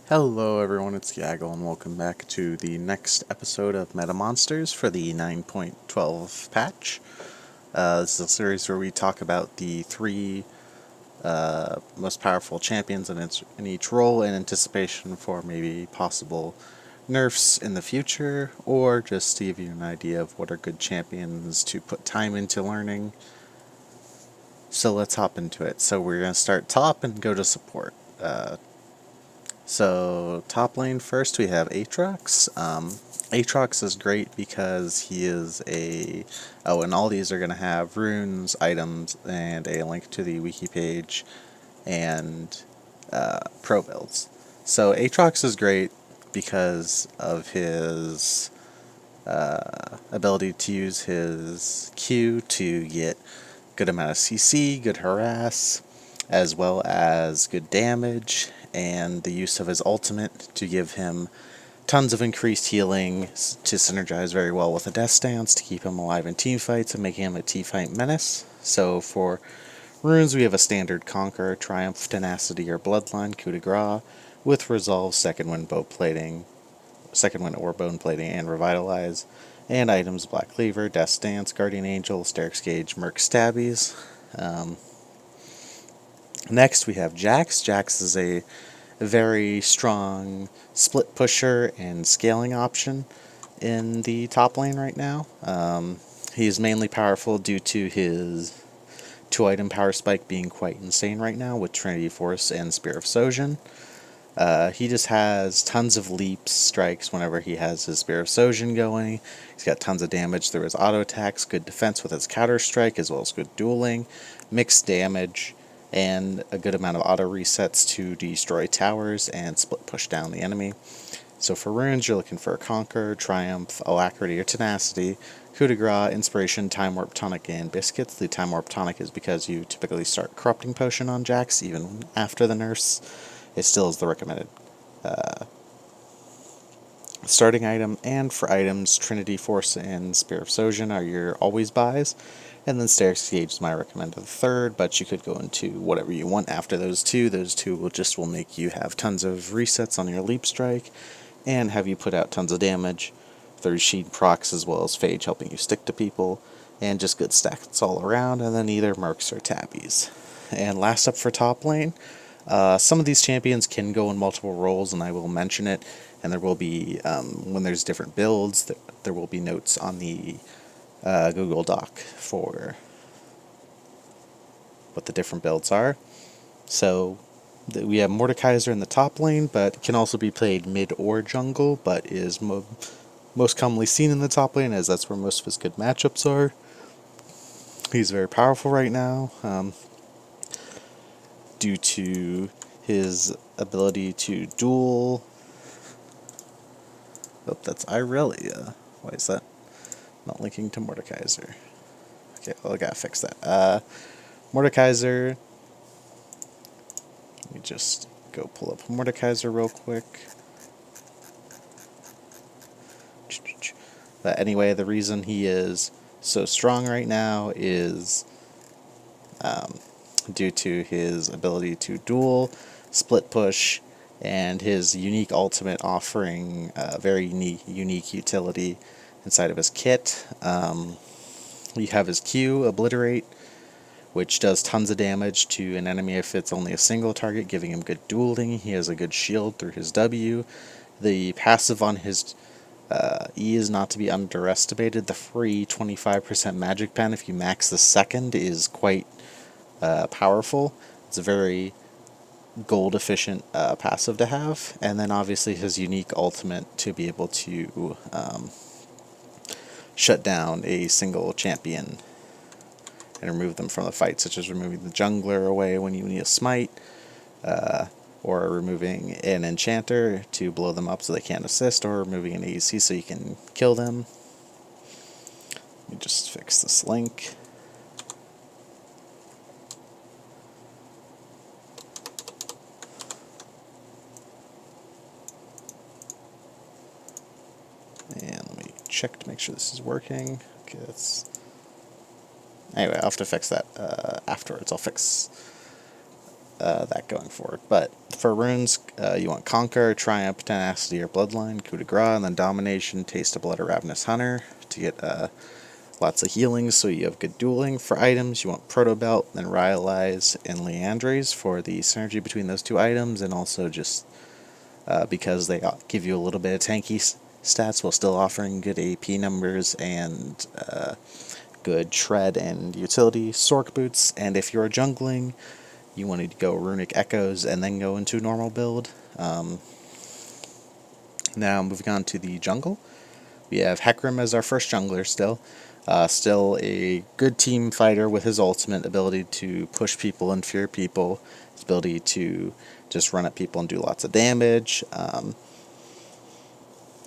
Hello everyone, it's Gaggle and welcome back to the next episode of Meta Monsters for the 9.12 patch. This is a series where we talk about the three most powerful champions in each role in anticipation for maybe possible nerfs in the future, or just to give you an idea of what are good champions to put time into learning. So let's hop into it. So we're going to start top and go to support. So top lane first we have Aatrox. Aatrox is great because he is and all these are going to have runes, items, and a link to the wiki page and pro builds. So Aatrox is great because of his ability to use his Q to get good amount of CC, good harass, as well as good damage, and the use of his ultimate to give him tons of increased healing to synergize very well with a death stance to keep him alive in teamfights and making him a teamfight menace. So for runes we have a standard Conquer, Triumph, Tenacity, or Bloodline, Coup de Grace, with Resolve, Second Wind or Bone Plating, and Revitalize, and items Black Cleaver, Death Stance, Guardian Angel, Sterix Gauge, Merc Stabbies. Next we have Jax. Jax is a very strong split pusher and scaling option in the top lane right now. He is mainly powerful due to his 2-item power spike being quite insane right now with Trinity Force and Spear of Sojin. He just has tons of leaps, strikes whenever he has his Spear of Sojin going. He's got tons of damage through his auto attacks, good defense with his counter strike, as well as good dueling, mixed damage, and a good amount of auto resets to destroy towers and split push down the enemy. So for runes, you're looking for a Conquer, Triumph, Alacrity, or Tenacity, Coup de Grace, Inspiration, Time Warp Tonic, and Biscuits. The Time Warp Tonic is because you typically start Corrupting Potion on Jax even after the nerfs. It still is the recommended starting item, and for items, Trinity Force and Spear of Sojin are your always buys, and then Sterix Gauge is my recommended third, but you could go into whatever you want after those two. Those two will make you have tons of resets on your Leap Strike, and have you put out tons of damage through Sheet procs as well as Phage helping you stick to people, and just good stats all around, and then either Mercs or Tabbies. And last up for top lane, some of these champions can go in multiple roles, and I will mention it, and there will be, when there's different builds, there will be notes on the Google Doc for what the different builds are. So we have Mordekaiser in the top lane, but can also be played mid or jungle, but is most commonly seen in the top lane as that's where most of his good matchups are. He's very powerful right now due to his ability to duel. Oh, that's Irelia. Why is that not linking to Mordekaiser? Okay, well, I gotta fix that. Mordekaiser. Let me just go pull up Mordekaiser real quick. But anyway, the reason he is so strong right now is due to his ability to duel, split push, and his unique ultimate offering very unique utility inside of his kit. You have his Q, Obliterate, which does tons of damage to an enemy if it's only a single target, giving him good dueling. He has a good shield through his W. The passive on his E is not to be underestimated. The free 25% magic pen, if you max the second, is quite powerful. It's a very gold efficient passive to have. And then obviously his unique ultimate to be able to shut down a single champion and remove them from the fight, such as removing the jungler away when you need a smite, or removing an enchanter to blow them up so they can't assist, or removing an ADC so you can kill them. Let me just fix this link. And let me check to make sure this is working. Okay, anyway, I'll have to fix that afterwards. I'll fix that going forward. But for runes, you want Conquer, Triumph, Tenacity, or Bloodline, Coup de Grace, and then Domination, Taste of Blood, or Ravenous Hunter to get lots of healings, so you have good dueling. For items, you want Proto Belt, then Rylai's, and Leandre's for the synergy between those two items, and also just because they give you a little bit of tanky stats while still offering good AP numbers and good shred and utility. Sork Boots, and if you're jungling, you want to go Runic Echoes and then go into normal build. Now moving on to the jungle, we have Hecarim as our first jungler still. Still a good team fighter with his ultimate ability to push people and fear people, his ability to just run at people and do lots of damage.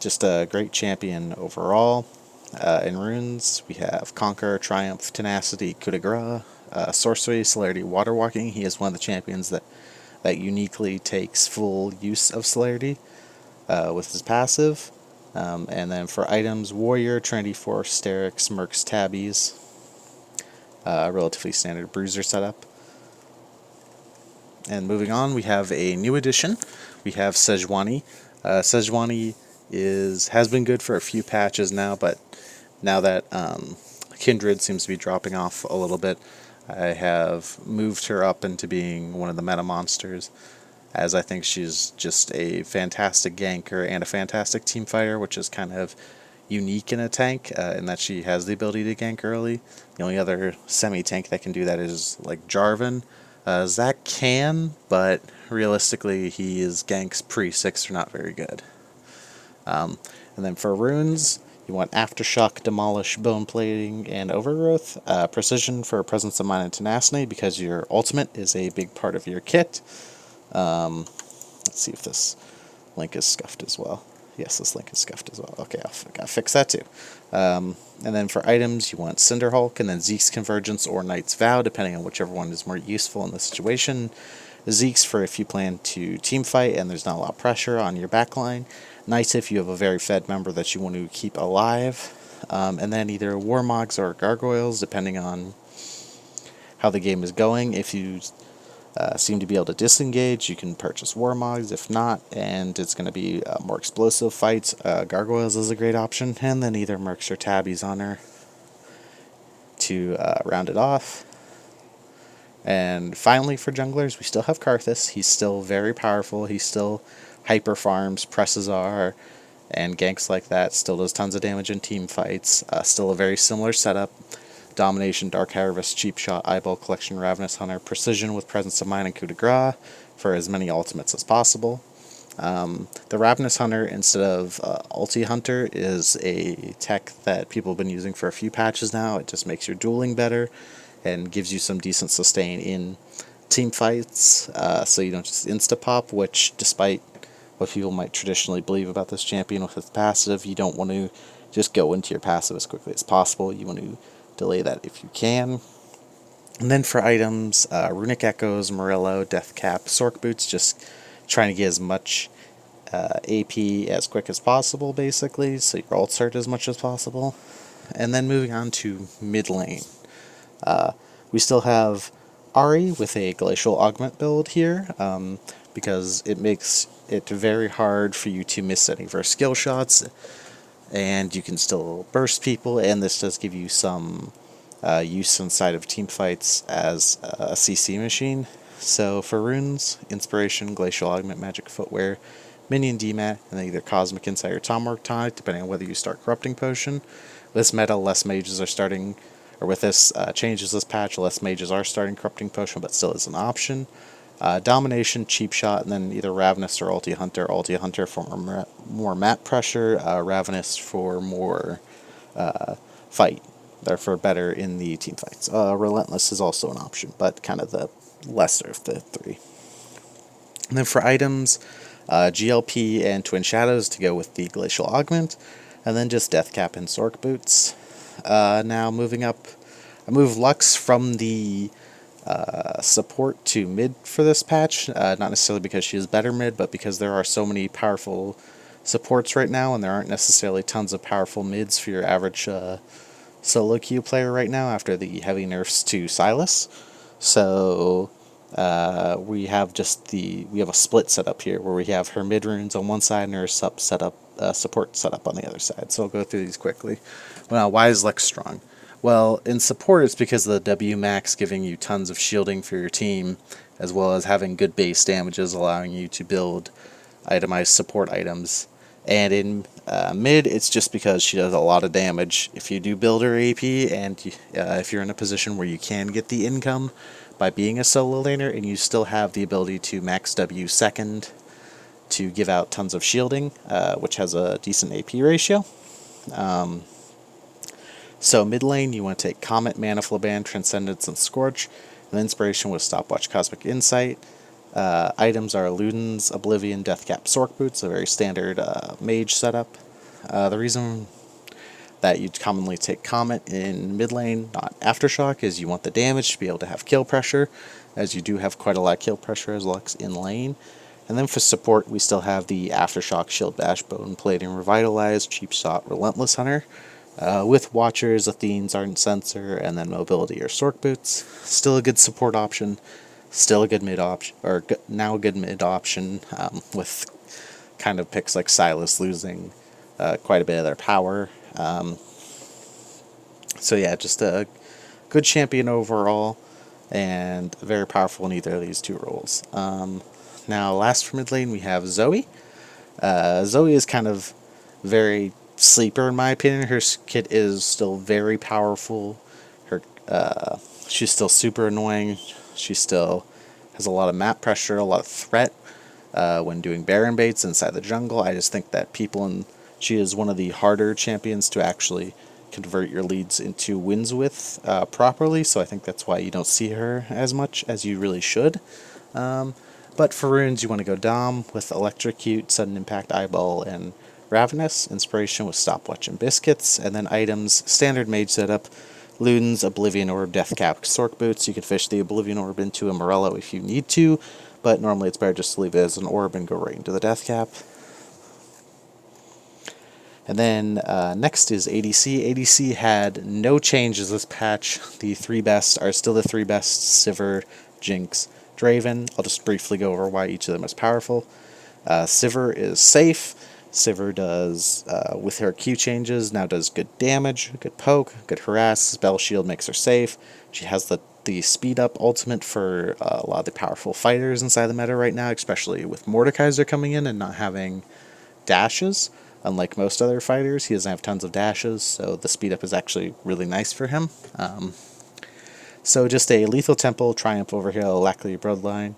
Just a great champion overall. In runes, we have Conquer, Triumph, Tenacity, Coup de Grace, Sorcery, Celerity, Water Walking. He is one of the champions that uniquely takes full use of Celerity with his passive. And then for items, Warrior, Trinity Force, Sterix, Mercs, Tabbies. Relatively standard bruiser setup. And moving on, we have a new addition. We have Sejuani. Sejuani has been good for a few patches now, but now that Kindred seems to be dropping off a little bit, I have moved her up into being one of the meta monsters, as I think she's just a fantastic ganker and a fantastic team fighter, which is kind of unique in a tank, in that she has the ability to gank early. The only other semi-tank that can do that is like Jarvan. Zac can, but realistically his ganks pre-6 are not very good. And then for runes, you want Aftershock, Demolish, Bone Plating, and Overgrowth. Precision for Presence of Mind and Tenacity, because your ultimate is a big part of your kit. Let's see if this link is scuffed as well. Yes, this link is scuffed as well. Okay, I'll fix that too. And then for items, you want Cinderhulk, and then Zeke's Convergence or Knight's Vow, depending on whichever one is more useful in the situation. Zeke's for if you plan to team fight and there's not a lot of pressure on your backline. Knight's if you have a very fed member that you want to keep alive. And then either Warmogs or Gargoyles, depending on how the game is going. If you seem to be able to disengage, you can purchase Warmogs. If not, and it's going to be more explosive fights, Gargoyles is a great option. And then either Mercs or Tabbies on her to round it off. And finally, for junglers, we still have Karthus. He's still very powerful. He still hyper farms, presses R, and ganks like that. Still does tons of damage in team fights. Still a very similar setup. Domination, Dark Harvest, Cheap Shot, Eyeball Collection, Ravenous Hunter, Precision with Presence of Mind, and Coup de Grace for as many ultimates as possible. The Ravenous Hunter, instead of Ulti Hunter, is a tech that people have been using for a few patches now. It just makes your dueling better and gives you some decent sustain in team fights, so you don't just insta-pop, which, despite what people might traditionally believe about this champion with its passive, you don't want to just go into your passive as quickly as possible. You want to delay that if you can. And then for items, Runic Echoes, Morello, Deathcap, Sork Boots, just trying to get as much AP as quick as possible, basically, so your ults hurt as much as possible. And then moving on to mid lane. We still have Ahri with a Glacial Augment build here, because it makes it very hard for you to miss any of her skill shots, and you can still burst people, and this does give you some use inside of team fights as a CC machine. So for runes, Inspiration, Glacial Augment, Magic Footwear, Minion DMAT, and then either Cosmic Insight or Tomahawk Tonic, depending on whether you start Corrupting Potion. This meta, less mages are starting, or with this changes this patch, less mages are starting Corrupting Potion, but still is an option. Domination, Cheap Shot, and then either Ravenous or Ulti Hunter. Ulti Hunter for more map pressure, Ravenous for more fight, therefore better in the team fights. Relentless is also an option, but kind of the lesser of the three. And then for items, GLP and Twin Shadows to go with the Glacial Augment, and then just Deathcap and Sork Boots. Now moving up, I move Lux from the support to mid for this patch, not necessarily because she is better mid, but because there are so many powerful supports right now, and there aren't necessarily tons of powerful mids for your average solo queue player right now after the heavy nerfs to Sylas. So we have a split setup here where we have her mid runes on one side and her support setup on the other side. So I'll go through these quickly. Well, why is Lex strong? Well, in support, it's because of the W max giving you tons of shielding for your team, as well as having good base damages, allowing you to build itemized support items. And in mid, it's just because she does a lot of damage. If you do build her AP, and if you're in a position where you can get the income by being a solo laner, and you still have the ability to max W second to give out tons of shielding, which has a decent AP ratio. So mid lane, you want to take Comet, Manifla Band, Transcendence, and Scorch, and Inspiration with Stopwatch, Cosmic Insight. Items are Ludens, Oblivion, Deathcap, Sork Boots, a very standard mage setup. The reason that you'd commonly take Comet in mid lane, not Aftershock, is you want the damage to be able to have kill pressure, as you do have quite a lot of kill pressure as Lux in lane. And then for support, we still have the Aftershock, Shield Bash, Bone Plating, Revitalize, Cheap Shot, Relentless Hunter. With Watchers, Athene's Ardent Sensor, and then Mobility or Sork Boots. Still a good support option. Still a good mid option, or now a good mid option, with kind of picks like Silas losing quite a bit of their power. So yeah, just a good champion overall, and very powerful in either of these two roles. Now, last for mid lane, we have Zoe. Zoe is kind of very sleeper in my opinion. Her kit is still very powerful. She's still super annoying. She still has a lot of map pressure, a lot of threat when doing Baron baits inside the jungle. I just think that she is one of the harder champions to actually convert your leads into wins with properly, so I think that's why you don't see her as much as you really should. But for runes, you want to go Dom with Electrocute, Sudden Impact, Eyeball, and Ravenous. Inspiration with Stopwatch and Biscuits. And then items, standard mage setup, Ludens, Oblivion Orb, Deathcap, Sork Boots. You can fish the Oblivion Orb into a Morello if you need to, but normally it's better just to leave it as an orb and go right into the Deathcap. And then next is ADC. ADC had no changes this patch. The three best are still the three best: Sivir, Jinx, Draven. I'll just briefly go over why each of them is powerful. Sivir is safe. Sivir does, with her Q changes, now does good damage, good poke, good harass. Spell Shield makes her safe. She has the speed up ultimate for a lot of the powerful fighters inside the meta right now, especially with Mordekaiser coming in and not having dashes. Unlike most other fighters, he doesn't have tons of dashes, so the speed up is actually really nice for him. So just a Lethal Temple, Triumph Overheal, Alacrity Bloodline,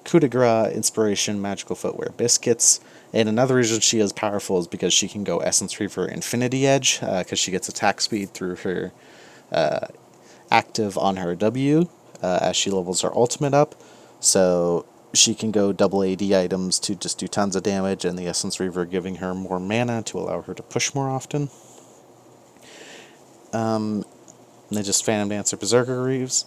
Coup de Grace, Inspiration, Magical Footwear, Biscuits. And another reason she is powerful is because she can go Essence Reaver Infinity Edge, because she gets attack speed through her active on her W as she levels her ultimate up. So she can go double AD items to just do tons of damage, and the Essence Reaver giving her more mana to allow her to push more often. And then just Phantom Dancer, Berserker Reeves.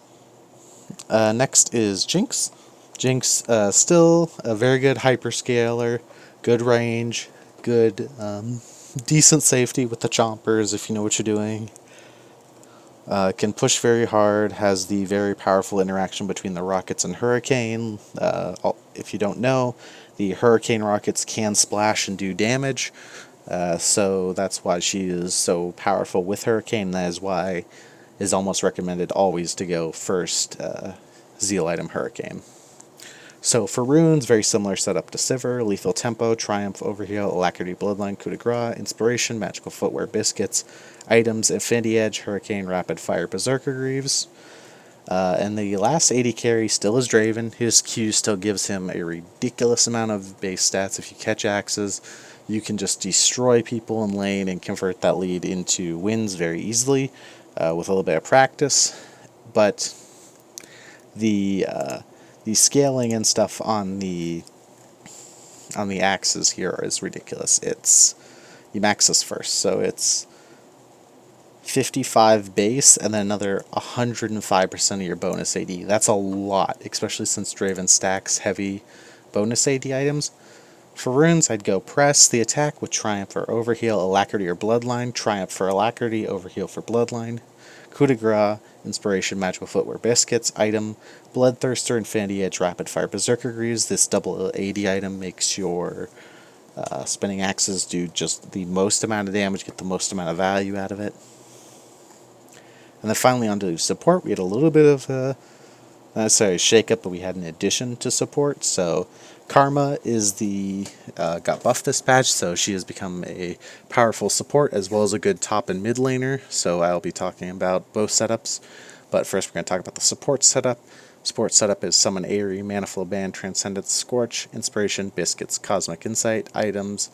Next is Jinx. Jinx, still a very good hyperscaler, good range, good, decent safety with the chompers if you know what you're doing. Can push very hard, has the very powerful interaction between the rockets and Hurricane. If you don't know, the Hurricane rockets can splash and do damage, so that's why she is so powerful with Hurricane. That is why it's almost recommended always to go first Zeal item Hurricane. So for runes, very similar setup to Sivir: Lethal Tempo, Triumph Overheal, Alacrity Bloodline, Coup de Grace, Inspiration, Magical Footwear, Biscuits. Items: Infinity Edge, Hurricane, Rapid Fire, Berserker Greaves. And the last AD carry still is Draven. His Q still gives him a ridiculous amount of base stats. If you catch axes, you can just destroy people in lane and convert that lead into wins very easily with a little bit of practice. But the scaling and stuff on the axes here is ridiculous. You max this first, so it's 55 base and then another 105% of your bonus AD. That's a lot, especially since Draven stacks heavy bonus AD items. For runes, I'd go Press the attack with Triumph or Overheal, Alacrity or Bloodline, Triumph for Alacrity, Overheal for Bloodline, Coup de Grace, Inspiration, Magical Footwear Biscuits, item, Bloodthirster, Infinity Edge, Rapid Fire Berserker Greaves. This double AD item makes your spinning axes do just the most amount of damage, get the most amount of value out of it. And then finally onto support, we had a little bit of not necessarily shake-up, but we had an addition to support. So Karma is got buffed this patch, so she has become a powerful support as well as a good top and mid laner. So I'll be talking about both setups. But first we're going to talk about the support setup. Support setup is Summon Aerie, Manifold Band, Transcendence, Scorch, Inspiration, Biscuits, Cosmic Insight, items,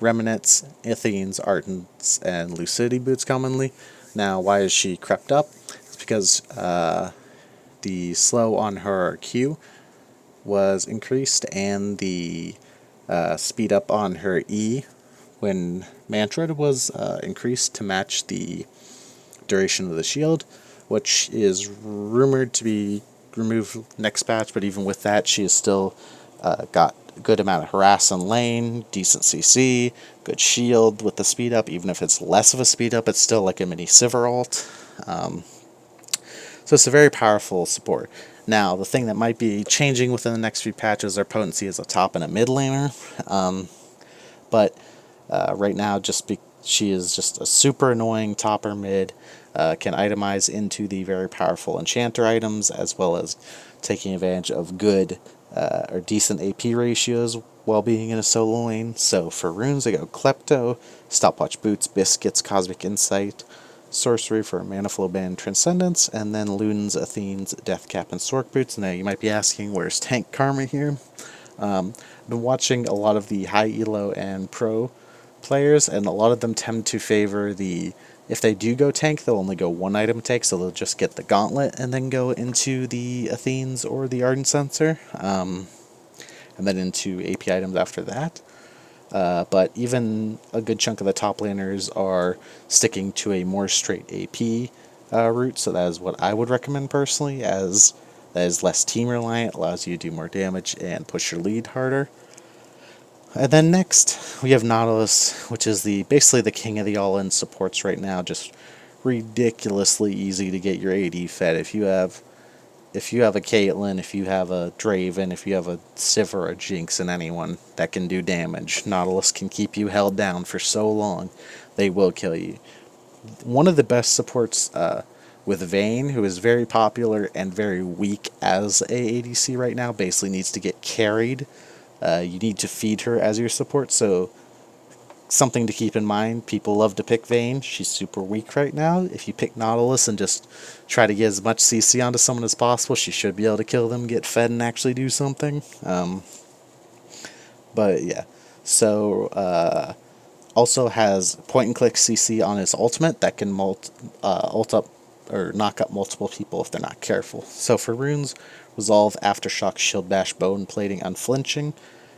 Remnants, Athenes, Ardents, and Lucidity Boots commonly. Now, why is she crept up? It's because the slow on her Q was increased, and the speed up on her E when Mantrid was increased to match the duration of the shield, which is rumored to be removed next patch, but even with that, she has still got a good amount of harass in lane, decent CC, good shield with the speed up. Even if it's less of a speed up, it's still like a mini Sivir ult. So it's a very powerful support. Now, the thing that might be changing within the next few patches are potency as a top and a mid laner. But right now, she is just a super annoying top or mid. Can itemize into the very powerful enchanter items, as well as taking advantage of good or decent AP ratios while being in a solo lane. So for runes, I go Klepto, Stopwatch Boots, Biscuits, Cosmic Insight, Sorcery for Manifold Band, Transcendence, and then Lunes, Athenes, Deathcap, and Sork Boots. Now you might be asking, where's Tank Karma here? I've been watching a lot of the high elo and pro players, and a lot of them tend to favor if they do go tank, they'll only go one item tank, so they'll just get the gauntlet and then go into the Athenes or the Ardent Censer, and then into AP items after that. But even a good chunk of the top laners are sticking to a more straight AP route, so that is what I would recommend personally, as that is less team reliant, allows you to do more damage and push your lead harder. And then next, we have Nautilus, which is basically the king of the all-in supports right now. Just ridiculously easy to get your AD fed. If you have a Caitlyn, if you have a Draven, if you have a Sivir or a Jinx, and anyone that can do damage, Nautilus can keep you held down for so long, they will kill you. One of the best supports with Vayne, who is very popular and very weak as a ADC right now, basically needs to get carried. You need to feed her as your support, so something to keep in mind. People love to pick Vayne. She's super weak right now. If you pick Nautilus and just try to get as much CC onto someone as possible, she should be able to kill them, get fed, and actually do something. But yeah, so also has point and click CC on his ultimate that can ult up or knock up multiple people if they're not careful. So for runes, Resolve, Aftershock, Shield Bash, Bone Plating, Unflinching,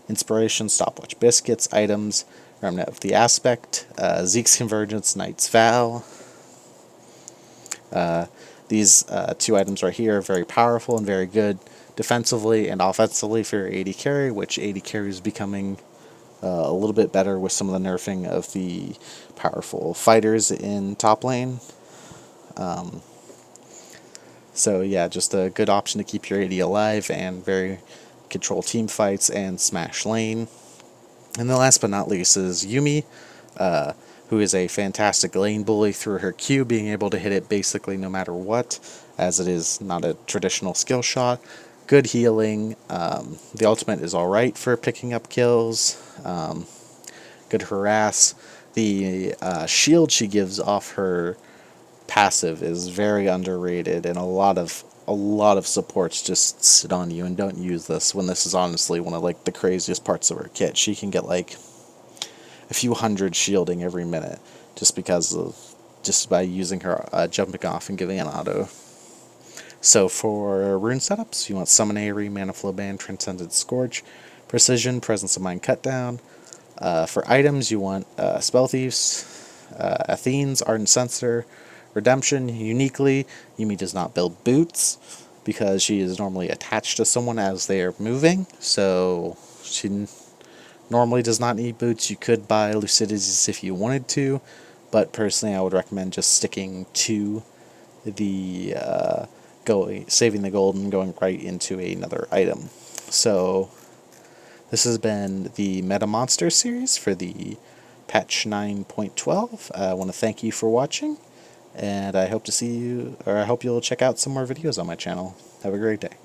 Inspiration, Stopwatch Biscuits, items, Remnant of the Aspect, Zeke's Convergence, Knight's Vow. These two items right here are very powerful and very good defensively and offensively for your AD carry, which AD carry is becoming a little bit better with some of the nerfing of the powerful fighters in top lane. So yeah, just a good option to keep your AD alive and very control team fights and smash lane. And then last but not least is Yumi, who is a fantastic lane bully through her Q, being able to hit it basically no matter what, as it is not a traditional skill shot. Good healing. The ultimate is alright for picking up kills. Good harass. The shield she gives off her passive is very underrated, and a lot of supports just sit on you and don't use this, when this is honestly one of like the craziest parts of her kit. She can get like a few hundred shielding every minute just by using her jumping off and giving an auto. So for rune setups, you want Summon Aerie, Mana Flow Band, Transcendent Scorch, Precision, Presence of Mind Cutdown. For items, you want Spell Thieves, Athenes, Ardent Censer, Redemption. Uniquely, Yumi does not build boots because she is normally attached to someone as they are moving, so she normally does not need boots. You could buy Lucidities if you wanted to, but personally I would recommend just sticking to the saving the gold and going right into another item. So this has been the Meta Monster series for the patch 9.12. I want to thank you for watching, and I hope to see you, or I hope you'll check out some more videos on my channel. Have a great day.